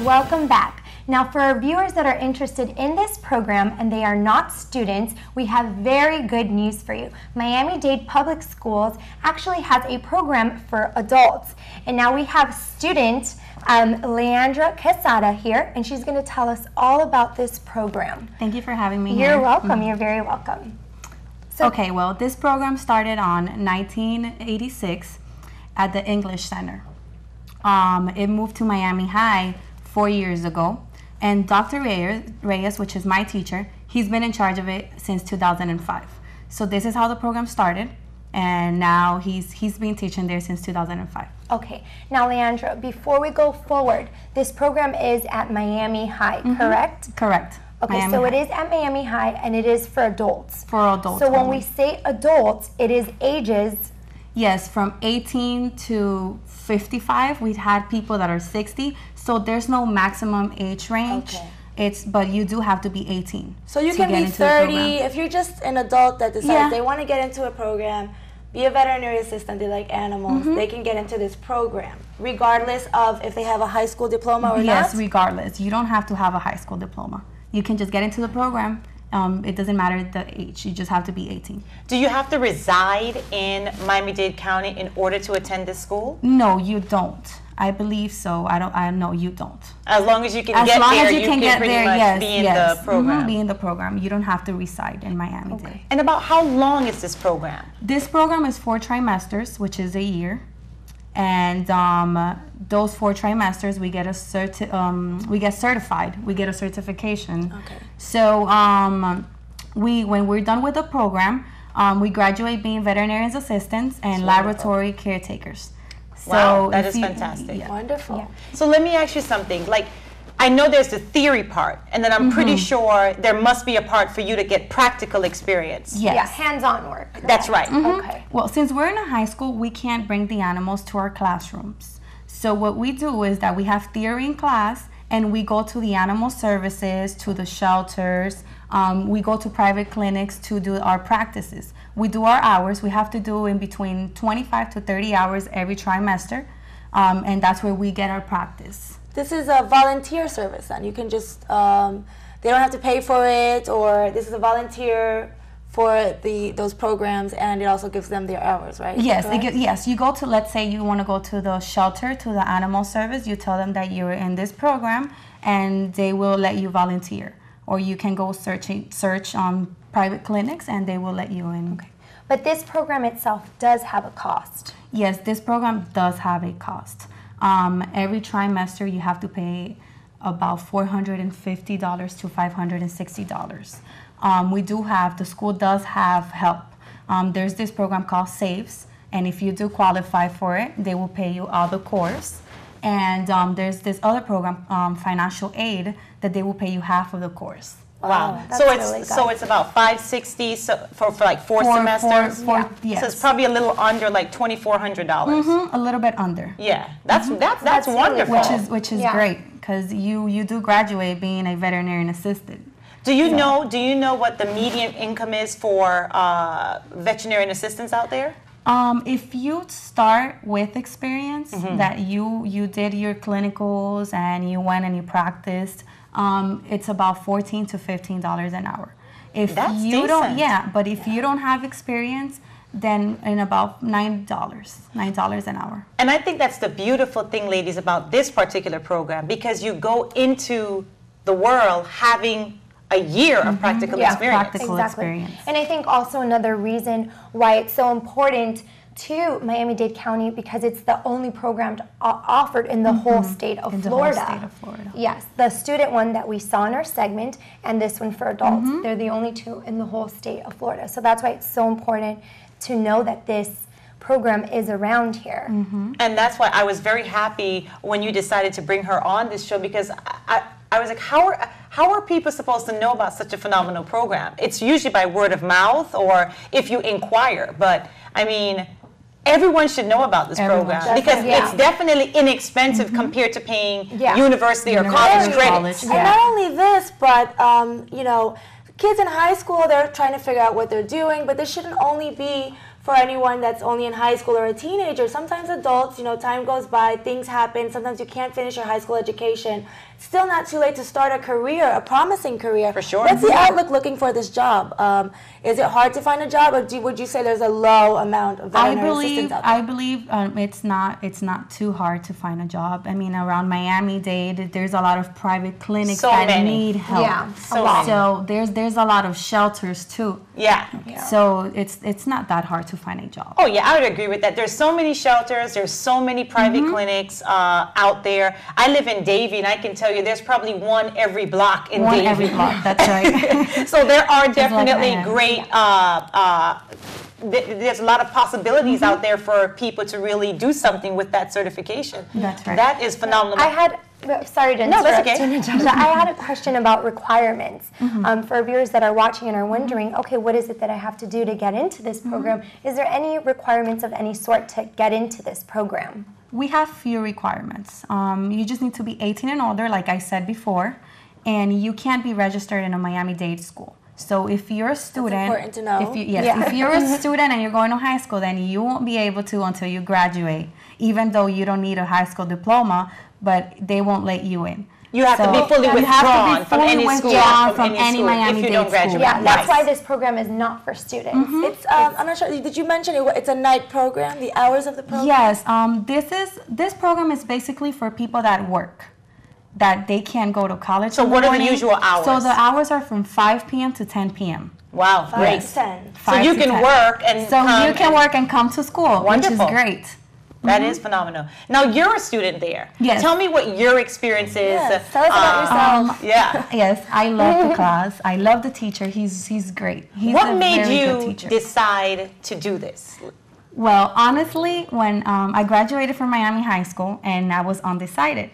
welcome back. Now for our viewers that are interested in this program and they are not students, we have very good news for you. Miami-Dade Public Schools actually has a program for adults. And now we have student Leandra Quesada here, and she's going to tell us all about this program. Thank you for having me here. You're welcome. Mm-hmm. You're very welcome. So, okay, well, this program started on 1986 at the English Center. It moved to Miami High 4 years ago, and Dr. Reyes, which is my teacher, he's been in charge of it since 2005. So this is how the program started, and now he's been teaching there since 2005. Okay, now Leandra, before we go forward, this program is at Miami High, correct? Correct. Okay, Miami so High. It is at Miami High, and it is for adults. For adults. So when we say adults, it is ages. Yes, from 18 to 55. We've had people that are 60, so there's no maximum age range. Okay. But you do have to be 18. So you can be 30 if you're just an adult that decides they want to get into a program, be a veterinary assistant, they like animals, they can get into this program, regardless of if they have a high school diploma or not? Yes, regardless. You don't have to have a high school diploma. You can just get into the program. It doesn't matter the age. You just have to be 18. Do you have to reside in Miami-Dade County in order to attend this school? No, you don't. I believe so. I know you don't. As long as you can get there, you can pretty much be in the program. Be in the program. You don't have to reside in Miami-Dade. And about how long is this program? This program is 4 trimesters, which is a year. And those 4 trimesters, we get we get certified. We get a certification. Okay. So when we're done with the program, we graduate being veterinarian assistants and laboratory caretakers. So wow, that is fantastic. Yeah. Wonderful. Yeah. So let me ask you something. Like, I know there's the theory part, and then I'm pretty sure there must be a part for you to get practical experience. Yes. Yeah, hands-on work. That's right. Okay. Well, since we're in a high school, we can't bring the animals to our classrooms. So what we do is that we have theory in class, and we go to the animal services, to the shelters. We go to private clinics to do our practices. We do our hours. We have to do in between 25 to 30 hours every trimester, and that's where we get our practice. This is a volunteer service then. You can just, they don't have to pay for it, or this is a volunteer for those programs, and it also gives them their hours, right? Yes, yes. You go to, let's say you want to go to the shelter, to the animal service, you tell them that you're in this program, and they will let you volunteer. Or you can go search on private clinics, and they will let you in. Okay. But this program itself does have a cost. Yes, this program does have a cost. Every trimester, you have to pay about $450 to $560. The school does have help. There's this program called SAVES, and if you do qualify for it, they will pay you all the course. And there's this other program, financial aid, that they will pay you half of the course. Wow. So it's about $560 for like 4 semesters. Yes. So it's probably a little under like $2,400. A little bit under. Yeah, that's wonderful. Which is great, because you do graduate being a veterinarian assistant. Do you know what the median income is for veterinarian assistants out there? If you start with experience, that you did your clinicals and you went and you practiced, it's about $14 to $15 an hour. If That's you decent. but if you don't have experience, then in about $9 an hour. And I think that's the beautiful thing, ladies, about this particular program, because you go into the world having a year of practical experience. Exactly. And I think also another reason why it's so important to Miami-Dade County, because it's the only program offered in the whole state of Florida. The whole state of Florida. Yes, the student one that we saw in our segment and this one for adults, they're the only 2 in the whole state of Florida. So that's why it's so important to know that this program is around here. And that's why I was very happy when you decided to bring her on this show, because I was like, how are people supposed to know about such a phenomenal program? It's usually by word of mouth or if you inquire, but I mean, everyone should know about this program, because it's definitely inexpensive compared to paying university or college credits. And not only this, but you know, kids in high school, they're trying to figure out what they're doing, but this shouldn't only be for anyone that's only in high school or a teenager. Sometimes adults, you know, time goes by, things happen. Sometimes you can't finish your high school education. still not too late to start a career, a promising career. For sure. What's the outlook looking for this job? Is it hard to find a job, or would you say there's a low amount of veterinary assistants out there? I believe it's not too hard to find a job. I mean, around Miami-Dade, there's a lot of private clinics that need help. Yeah, so there's a lot of shelters too. Yeah. So it's not that hard to find a job. Oh yeah, I would agree with that. There's so many shelters. There's so many private clinics out there. I live in Davie, and I can tell you there's probably one every block in Davie. One every block. That's right. So there are definitely great. There's a lot of possibilities out there for people to really do something with that certification. That's right. That is phenomenal. Sorry to interrupt. No, that's okay. Natasha. I had a question about requirements for viewers that are watching and are wondering, okay, what is it that I have to do to get into this program? Is there any requirements of any sort to get into this program? We have few requirements. You just need to be 18 and older, like I said before, and you can't be registered in a Miami-Dade school. So if you're a student, that's important to know. If you're a student and you're going to high school, then you won't be able to until you graduate, even though you don't need a high school diploma, but they won't let you in. You have to be fully withdrawn from any school, from any Miami-Dade school. Yeah, that's why this program is not for students. It's I'm not sure. Did you mention it's a night program? The hours of the program? Yes. This program is basically for people that work, that they can't go to college. So what are the usual hours? So the hours are from 5 p.m. to 10 p.m. Wow, 5 great. to 10. So you can work and come to school, Wonderful. which is great. That is phenomenal. Now you're a student there. Yes. Tell me what your experience is. Yes. Tell us about yourself. Yeah. Yes, I love the class. I love the teacher. He's great. He's What a made very good you teacher. decide to do this? Well, honestly, when I graduated from Miami High School and I was undecided.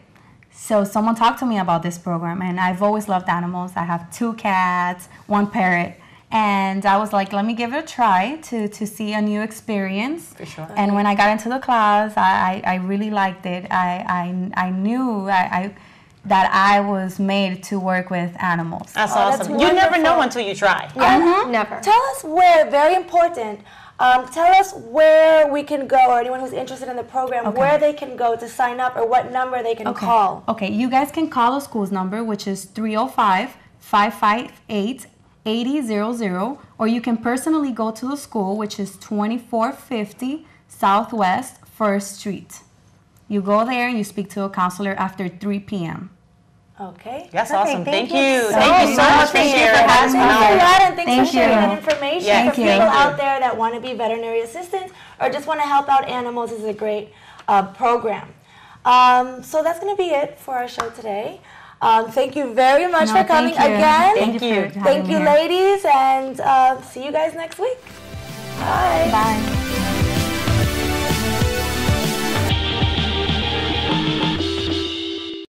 So someone talked to me about this program, and I've always loved animals. I have 2 cats, 1 parrot. And I was like, let me give it a try to see a new experience. For sure. And when I got into the class, I really liked it. I knew that I was made to work with animals. That's awesome. You never know until you try. Yeah, never. Tell us where, very important, tell us where we can go, or anyone who's interested in the program, where they can go to sign up, or what number they can call. Okay, you guys can call the school's number, which is 305-558-8000, or you can personally go to the school, which is 2450 Southwest 1st Street. You go there and you speak to a counselor after 3 p.m. Okay. That's Perfect. awesome. Thank Thank you you. so Thank you so much for sharing. Thanks for that, and thanks for Thank sharing you. that information Yeah, for people thank you. out there that want to be veterinary assistants or just want to help out animals. This is a great program. So that's going to be it for our show today. Thank you very much for coming again. Thank you. Thank you, ladies, and see you guys next week. Bye. Bye.